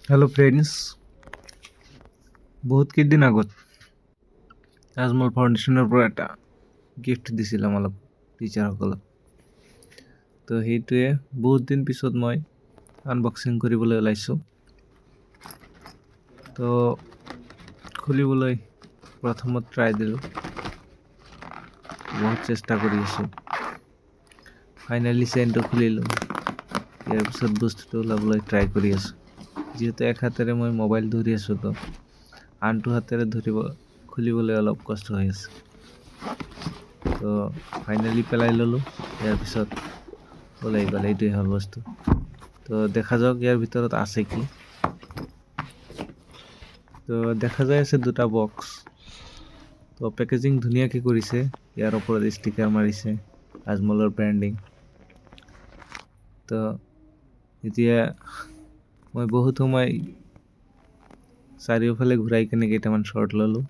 Hello' friends, বহুত কেইদিন আগত তাজমহল ফাউণ্ডেশ্যনৰ পৰা এটা গিফ্ট দিছিল আমাক টিচাৰসকলক। তো সেইটোৱে বহুত দিন পিছত মই আনবক্সিং কৰিবলৈ ওলাইছোঁ। তো খুলিবলৈ প্ৰথমত ট্ৰাই দিলোঁ, বহুত চেষ্টা কৰি আছোঁ। ফাইনেলি চেইনটো খুলিলোঁ। ইয়াৰ পিছত বস্তুটো ওলাবলৈ ট্ৰাই কৰি আছোঁ। যিহেতু এক হাতেৰে মই মোবাইল ধৰি আছোঁ, তো আনটো হাতেৰে খুলিবলৈ অলপ কষ্ট হৈ আছে। তো ফাইনেলি পেলাই ল'লোঁ। ইয়াৰ পিছত ওলাই গ'ল। এইটোৱে হ'ল বস্তু। তো দেখা যাওক ইয়াৰ ভিতৰত আছে কি। তো দেখা যায় আছে দুটা বক্স। তো পেকেজিং ধুনীয়াকৈ কৰিছে। ইয়াৰ ওপৰত ষ্টিকাৰ মাৰিছে তাজমহলৰ ব্ৰেণ্ডিং। তো এতিয়া মই বহুত সময় চাৰিওফালে ঘূৰাই কিনে কেইটামান শ্বৰ্ট ল'লোঁ।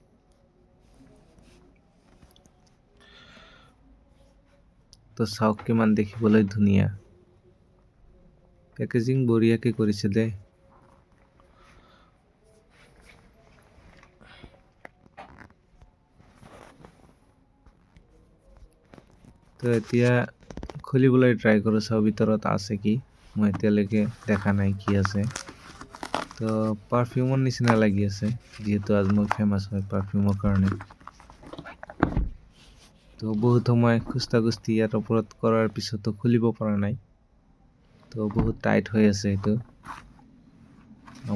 তো চাওক কিমান দেখিবলৈ ধুনীয়া। পেকেজিং বঢ়িয়াকৈ কৰিছে দেই। তো এতিয়া খুলিবলৈ ট্ৰাই কৰোঁ, চাওঁ ভিতৰত আছে কি। মই এতিয়ালৈকে দেখা নাই কি আছে। তো পাৰফিউমৰ নিচিনা লাগি আছে, যিহেতু তাজমহল ফেমাছ হয় পাৰফিউমৰ কাৰণে। তো বহুত সময় কুস্তি ইয়াৰ ওপৰত কৰাৰ পিছতো খুলিব পৰা নাই। তো বহুত টাইট হৈ আছে এইটো।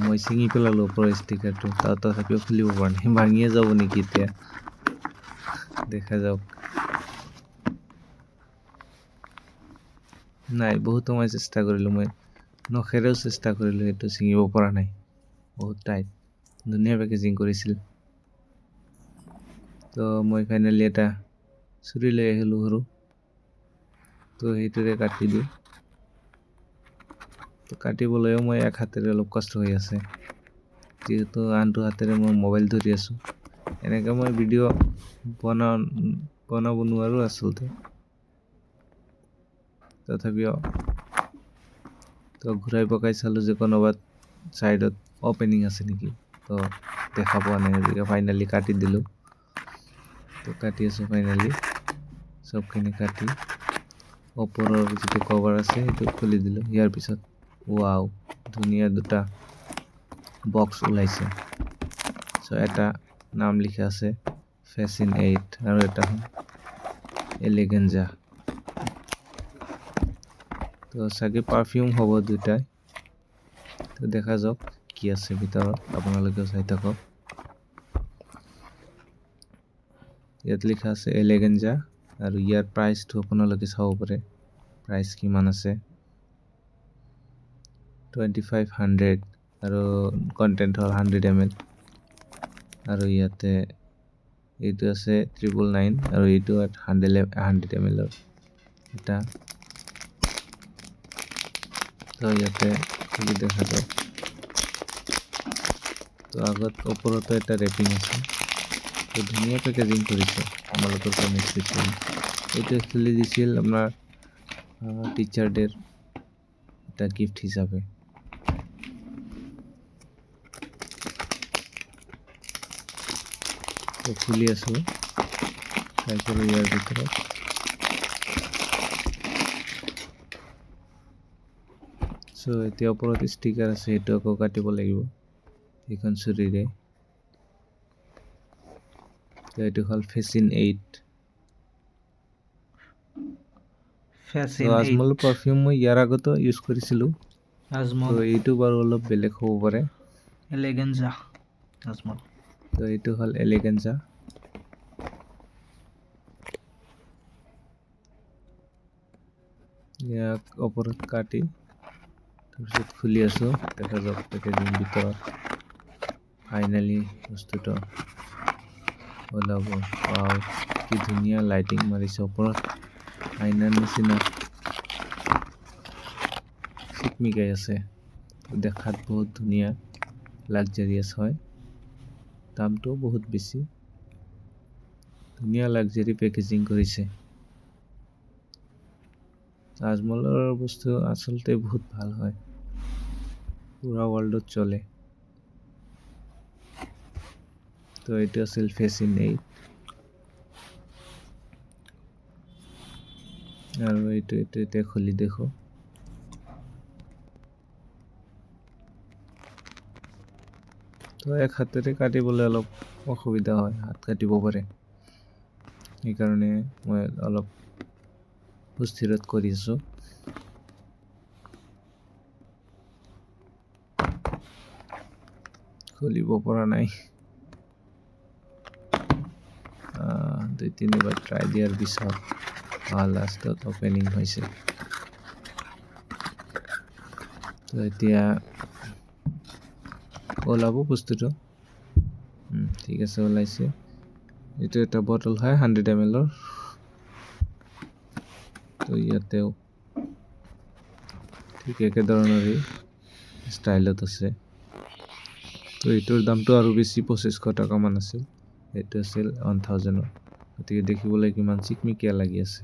মই ছিঙি পেলালোঁ ওপৰৰ ষ্টিকাৰটো, তথাপিও খুলিব পৰা নাই। ভাঙিয়ে যাব নেকি এতিয়া, দেখা যাওক। নাই, বহুত সময় চেষ্টা কৰিলোঁ, মই নখেৰেও চেষ্টা কৰিলোঁ, এইটো ছিঙিব পৰা নাই। বহুত টাইট, ধুনীয়া পেকেজিং কৰিছিল। তো মই ফাইনেলি এটা চুৰি লৈ আহিলোঁ সৰু। তো সেইটোৰে কাটি দিওঁ। তো কাটিবলৈও মই এক হাতেৰে অলপ কষ্ট হৈ আছে, যিহেতু আনটো হাতেৰে মই মোবাইল ধৰি আছোঁ। এনেকৈ মই ভিডিঅ' বনাব নোৱাৰোঁ আচলতে, তথাপিও তো ঘূৰাই পকাই চালোঁ যে কোনোবাত ছাইডত অপেনিং আছে নেকি। তো দেখা পোৱা নাই। গতিকে ফাইনেলি কাটি দিলোঁ। তো কাটি আছোঁ ফাইনেলি চবখিনি কাটি। ওপৰৰ যিটো কভাৰ আছে সেইটো খুলি দিলোঁ। ইয়াৰ পিছত ৱাও, ধুনীয়া দুটা বক্স ওলাইছে। চ' এটা নাম লিখা আছে ফেচিন 8 আৰু এটা এলিগেঞ্জা। তো চাগে পাৰফিউম হ'ব দুটাই। তো দেখা যাওক কি আছে ভিতৰত, আপোনালোকেও চাই থাকক। ইয়াত লিখা আছে এলিগেঞ্জা, আৰু ইয়াৰ প্ৰাইচটো আপোনালোকে চাব পাৰে। প্ৰাইচ কিমান আছে, 2500, আৰু কণ্টেণ্ট হ'ল 100 ml। আৰু ইয়াতে এইটো আছে 999, আৰু এইটো 100 ml এটা। তো ইয়াতে খুলি দেখা যাওক। তো আগত ওপৰতো এটা ৰেপিং আছে। তো ধুনীয়া পেকেজিং কৰিছে আমালোকৰ কাৰণে স্পেচিয়েল। এইটো খুলি দিছিল আপোনাৰ টিচাৰ ডেৰ এটা গিফ্ট হিচাপে। তো খুলি আছোঁ, ট্ৰাই কৰোঁ ইয়াৰ ভিতৰত। চ' এতিয়া ওপৰত ষ্টিকাৰ আছে, সেইটো আকৌ কাটিব লাগিব সেইখন চুৰিৰে। তো এইটো হ'ল ফেচিন 8। তাজমহল পাৰফিউম মই ইয়াৰ আগতো ইউজ কৰিছিলোঁ। তো এইটো বাৰু অলপ বেলেগ হ'ব পাৰে। এলিগেঞ্জা তাজমহল। তো এইটো হ'ল এলিগেঞ্জা। ইয়াক ওপৰত কাটি তাৰপিছত খুলি আছোঁ। দেখা যাওক পেকেজিং ভিতৰত ফাইনেলি বস্তুটো ওলাব। ৱাও, কি ধুনীয়া লাইটিং মাৰিছে ওপৰত, আইনাৰ নিচিনা চিকমিকাই আছে। দেখাত বহুত ধুনীয়া, লাক্সাৰিয়াছ হয়। দামটোও বহুত বেছি। ধুনীয়া লাক্সাৰি পেকেজিং কৰিছে। তাজমহলৰ বস্তু আচলতে বহুত ভাল হয়, পুৰা ৱৰ্ল্ডত চলে। তো এইটো আছিল ফেচিন 8 আৰু এইটো এতিয়া খুলি দেখো তো এক হাতেৰে কাটিবলৈ অলপ অসুবিধা হয় হাত কাটিব পাৰে সেইকাৰণে মই অলপ সুস্থিৰত কৰি আছো খুলিব পৰা নাই 2-3 বাৰ ট্ৰাই দিয়াৰ পিছত লাষ্টত অপেনিং হৈছে তো এতিয়া ওলাব বস্তুটো ঠিক আছে ওলাইছে এইটো এটা বটল হয় 100 ml তো ইয়াতেও ঠিক একেধৰণৰে ষ্টাইলত আছে তো এইটোৰ দামটো আৰু বেছি 2500 টকা মান আছিল এইটো আছিল 1000 গতিকে দেখিবলৈ কিমান চিকমিকিয়া লাগি আছে